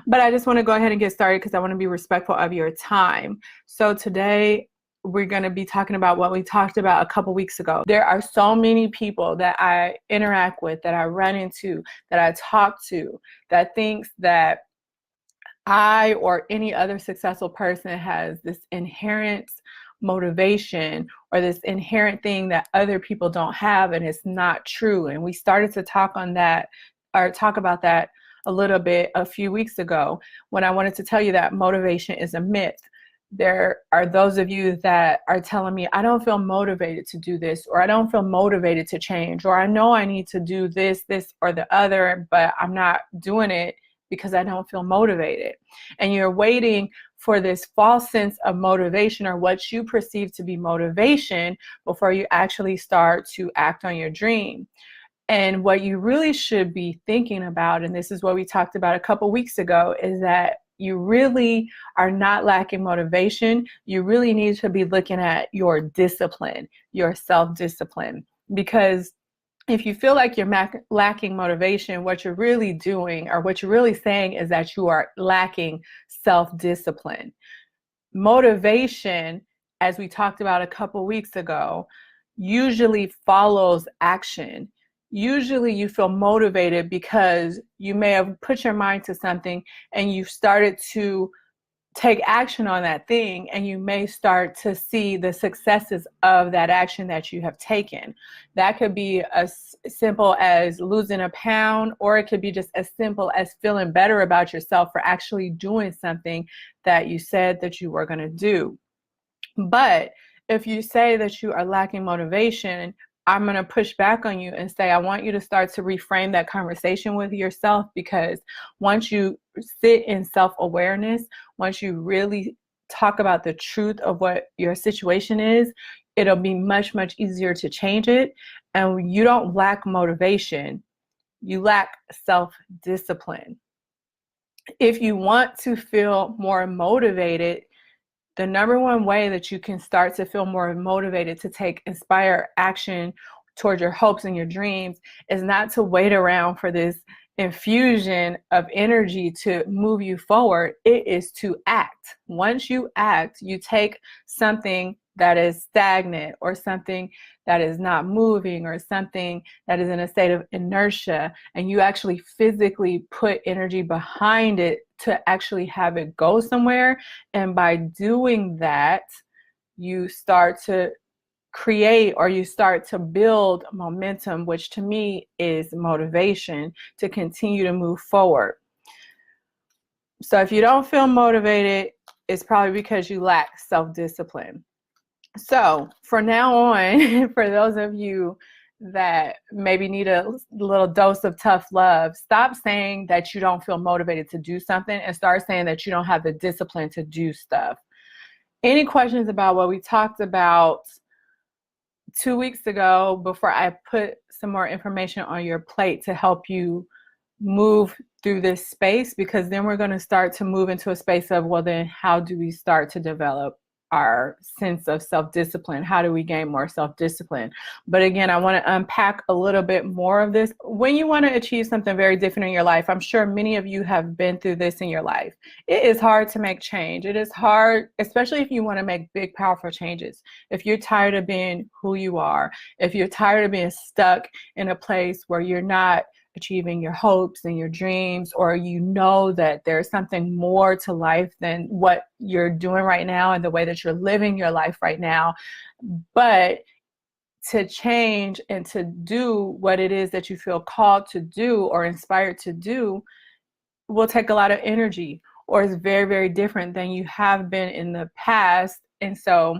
But I just want to go ahead and get started because I want to be respectful of your time. So today we're going to be talking about what we talked about a couple weeks ago. There are so many people that I interact with, that I run into, that I talk to, that thinks that I or any other successful person has this inherent motivation or this inherent thing that other people don't have, and it's not true. And we started to talk about that a little bit a few weeks ago when I wanted to tell you that motivation is a myth. There are those of you that are telling me, I don't feel motivated to do this, or I don't feel motivated to change, or I know I need to do this or the other, but I'm not doing it because I don't feel motivated. And you're waiting for this false sense of motivation, or what you perceive to be motivation, before you actually start to act on your dream. And what you really should be thinking about, and this is what we talked about a couple weeks ago, is that you really are not lacking motivation. You really need to be looking at your discipline, your self-discipline. Because if you feel like you're lacking motivation, what you're really doing, or what you're really saying, is that you are lacking self-discipline. Motivation, as we talked about a couple weeks ago, usually follows action. Usually you feel motivated because you may have put your mind to something and you've started to take action on that thing, and you may start to see the successes of that action that you have taken. That could be as simple as losing a pound, or it could be just as simple as feeling better about yourself for actually doing something that you said that you were going to do. But if you say that you are lacking motivation, I'm going to push back on you and say, I want you to start to reframe that conversation with yourself, because once you sit in self-awareness, once you really talk about the truth of what your situation is, it'll be much, much easier to change it. And you don't lack motivation, you lack self-discipline. If you want to feel more motivated, the number one way that you can start to feel more motivated to take inspired action toward your hopes and your dreams is not to wait around for this infusion of energy to move you forward. It is to act. Once you act, you take something that is stagnant, or something that is not moving, or something that is in a state of inertia, and you actually physically put energy behind it to actually have it go somewhere. And by doing that, you start to create, or you start to build momentum, which to me is motivation to continue to move forward. So if you don't feel motivated, it's probably because you lack self-discipline. So for now on, for those of you that maybe need a little dose of tough love, stop saying that you don't feel motivated to do something, and start saying that you don't have the discipline to do stuff. Any questions about what we talked about 2 weeks ago, before I put some more information on your plate to help you move through this space? Because then we're going to start to move into a space of, well, then how do we start to develop our sense of self-discipline? How do we gain more self-discipline? But again, I want to unpack a little bit more of this. When you want to achieve something very different in your life, I'm sure many of you have been through this in your life. It is hard to make change. It is hard, especially if you want to make big, powerful changes. If you're tired of being who you are, if you're tired of being stuck in a place where you're not achieving your hopes and your dreams, or you know that there's something more to life than what you're doing right now and the way that you're living your life right now. But to change and to do what it is that you feel called to do or inspired to do will take a lot of energy, or is very, very different than you have been in the past. And so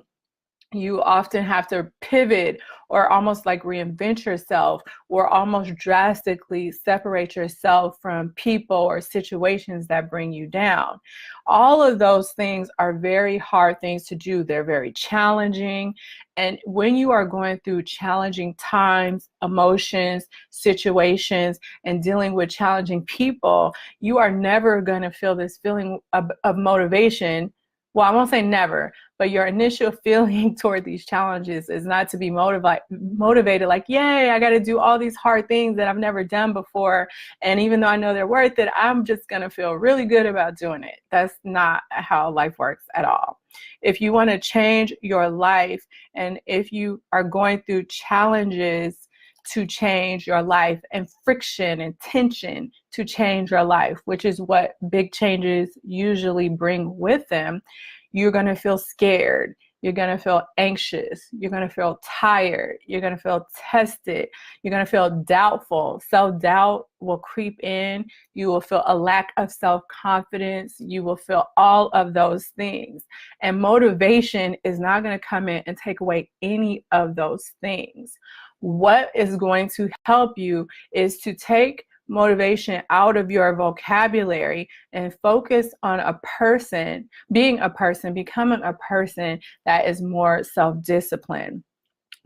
you often have to pivot, or almost like reinvent yourself, or almost drastically separate yourself from people or situations that bring you down. All of those things are very hard things to do. They're very challenging. And when you are going through challenging times, emotions, situations, and dealing with challenging people, you are never going to feel this feeling of motivation well, I won't say never, but your initial feeling toward these challenges is not to be motivated like, yay, I got to do all these hard things that I've never done before. And even though I know they're worth it, I'm just going to feel really good about doing it. That's not how life works at all. If you want to change your life, and if you are going through challenges to change your life, and friction and tension to change your life, which is what big changes usually bring with them, you're going to feel scared. You're going to feel anxious. You're going to feel tired. You're going to feel tested. You're going to feel doubtful. Self-doubt will creep in. You will feel a lack of self-confidence. You will feel all of those things. And motivation is not going to come in and take away any of those things. What is going to help you is to take motivation out of your vocabulary and focus on a person, being a person, becoming a person that is more self-disciplined.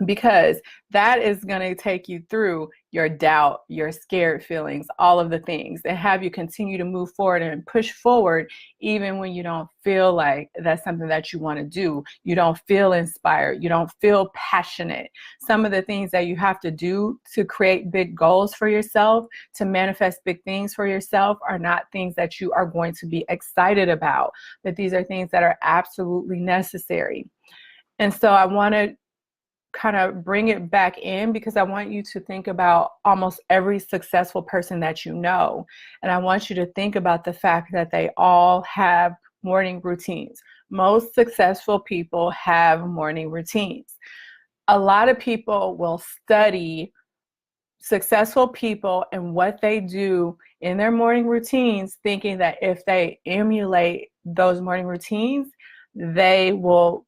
Because that is going to take you through your doubt, your scared feelings, all of the things, and have you continue to move forward and push forward even when you don't feel like that's something that you want to do. You don't feel inspired. You don't feel passionate. Some of the things that you have to do to create big goals for yourself, to manifest big things for yourself, are not things that you are going to be excited about, but these are things that are absolutely necessary. And so I want to kind of bring it back in, because I want you to think about almost every successful person that you know. And I want you to think about the fact that they all have morning routines. Most successful people have morning routines. A lot of people will study successful people and what they do in their morning routines, thinking that if they emulate those morning routines, they will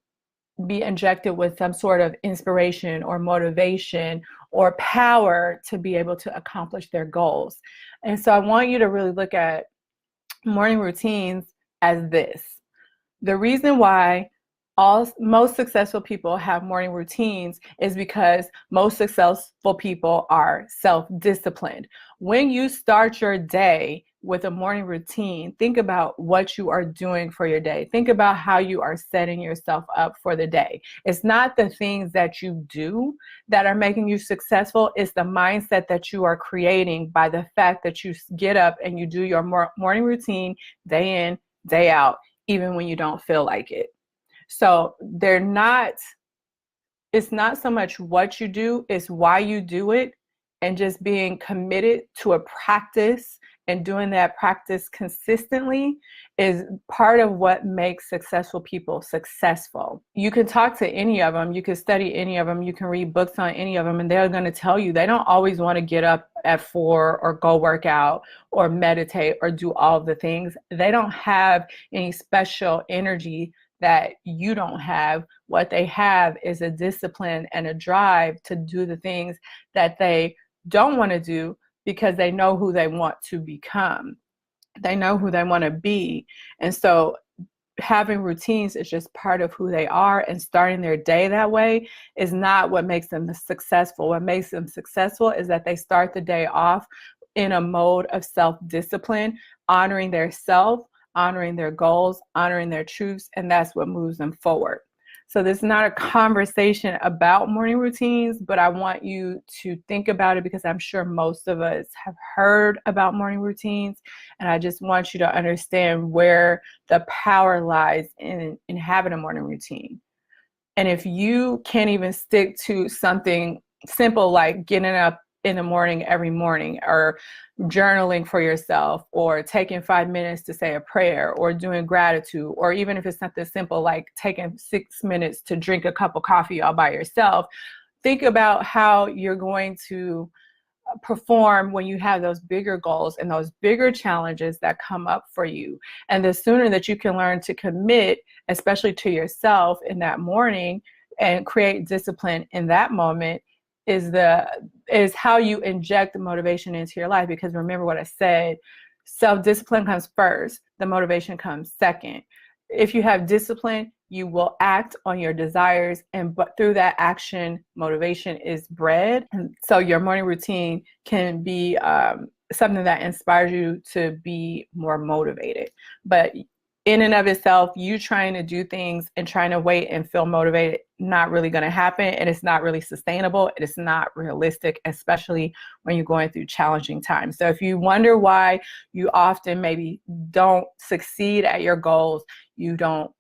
be injected with some sort of inspiration or motivation or power to be able to accomplish their goals. And so I want you to really look at morning routines as this. The reason why most successful people have morning routines is because most successful people are self-disciplined. When you start your day with a morning routine, think about what you are doing for your day. Think about how you are setting yourself up for the day. It's not the things that you do that are making you successful. It's the mindset that you are creating by the fact that you get up and you do your morning routine day in, day out, even when you don't feel like it. So it's not so much what you do, it's why you do it, and just being committed to a practice and doing that practice consistently is part of what makes successful people successful. You can talk to any of them, you can study any of them, you can read books on any of them, and they're going to tell you they don't always want to get up at 4 or go work out or meditate or do all of the things. They don't have any special energy that you don't have. What they have is a discipline and a drive to do the things that they don't want to do, because they know who they want to become. They know who they want to be. And so having routines is just part of who they are, and starting their day that way is not what makes them successful. What makes them successful is that they start the day off in a mode of self-discipline, honoring their self, honoring their goals, honoring their truths, and that's what moves them forward. So this is not a conversation about morning routines, but I want you to think about it, because I'm sure most of us have heard about morning routines, and I just want you to understand where the power lies in having a morning routine. And if you can't even stick to something simple like getting up in the morning every morning, or journaling for yourself, or taking 5 minutes to say a prayer, or doing gratitude, or even if it's something simple like taking 6 minutes to drink a cup of coffee all by yourself, think about how you're going to perform when you have those bigger goals and those bigger challenges that come up for you. And the sooner that you can learn to commit, especially to yourself in that morning, and create discipline in that moment, is how you inject the motivation into your life. Because remember what I said, self-discipline comes first, the motivation comes second. If you have discipline, you will act on your desires, but through that action, motivation is bred. And so your morning routine can be something that inspires you to be more motivated. But in and of itself, you trying to do things and trying to wait and feel motivated, not really going to happen. And it's not really sustainable. It's not realistic, especially when you're going through challenging times. So if you wonder why you often maybe don't succeed at your goals, you don't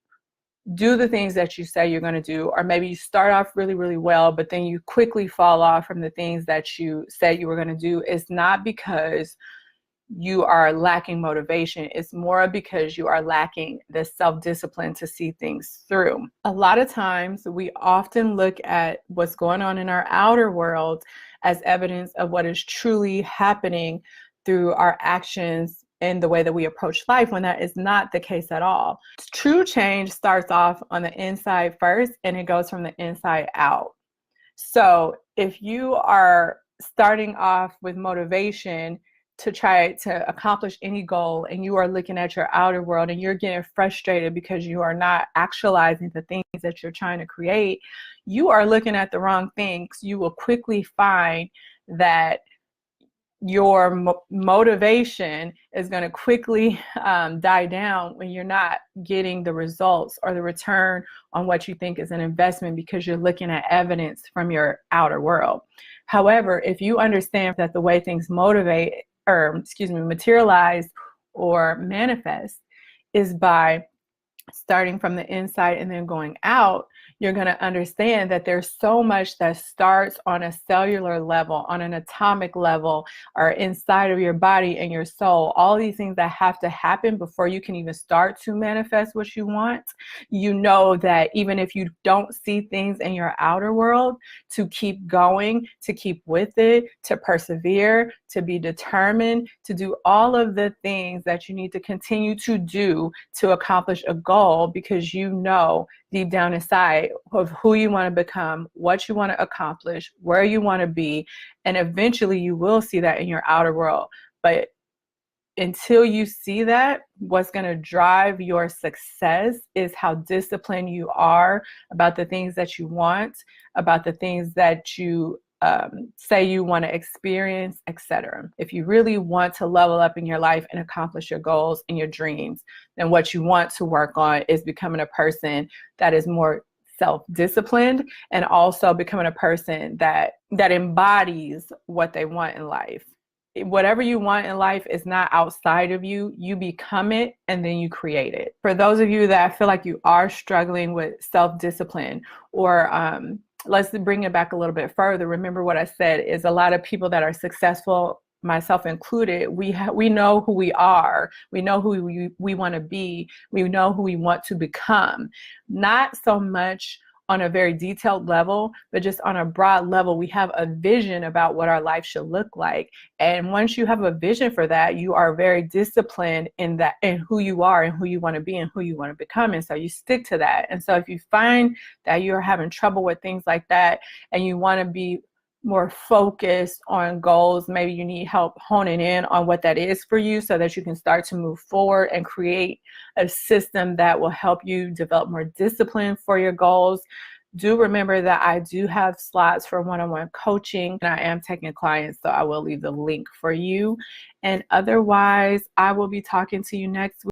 do the things that you say you're going to do, or maybe you start off really, really well, but then you quickly fall off from the things that you said you were going to do, it's not because you are lacking motivation. It's more because you are lacking the self-discipline to see things through. A lot of times we often look at what's going on in our outer world as evidence of what is truly happening through our actions and the way that we approach life, when that is not the case at all. True change starts off on the inside first, and it goes from the inside out. So if you are starting off with motivation to try to accomplish any goal, and you are looking at your outer world and you're getting frustrated because you are not actualizing the things that you're trying to create, you are looking at the wrong things. You will quickly find that your motivation is going to quickly die down when you're not getting the results or the return on what you think is an investment, because you're looking at evidence from your outer world. However, if you understand that the way things materialize or manifest is by starting from the inside and then going out, you're going to understand that there's so much that starts on a cellular level, on an atomic level, or inside of your body and your soul. All these things that have to happen before you can even start to manifest what you want. You know that even if you don't see things in your outer world, to keep going, to keep with it, to persevere, to be determined, to do all of the things that you need to continue to do to accomplish a goal, because you know deep down inside of who you want to become, what you want to accomplish, where you want to be, and eventually you will see that in your outer world. But until you see that, what's going to drive your success is how disciplined you are about the things that you want, about the things that you say you want to experience, etc. If you really want to level up in your life and accomplish your goals and your dreams, then what you want to work on is becoming a person that is more self-disciplined, and also becoming a person that embodies what they want in life. Whatever you want in life is not outside of you. You become it and then you create it. For those of you that feel like you are struggling with self-discipline, or let's bring it back a little bit further. Remember what I said is a lot of people that are successful, myself included, we know who we are. We know who we want to be. We know who we want to become. Not so much on a very detailed level, but just on a broad level, we have a vision about what our life should look like. And once you have a vision for that, you are very disciplined in that, in who you are and who you want to be and who you want to become. And so you stick to that. And so if you find that you're having trouble with things like that, and you want to be more focused on goals, maybe you need help honing in on what that is for you, so that you can start to move forward and create a system that will help you develop more discipline for your goals. Do remember that I do have slots for one-on-one coaching, and I am taking clients, so I will leave the link for you. And otherwise, I will be talking to you next week.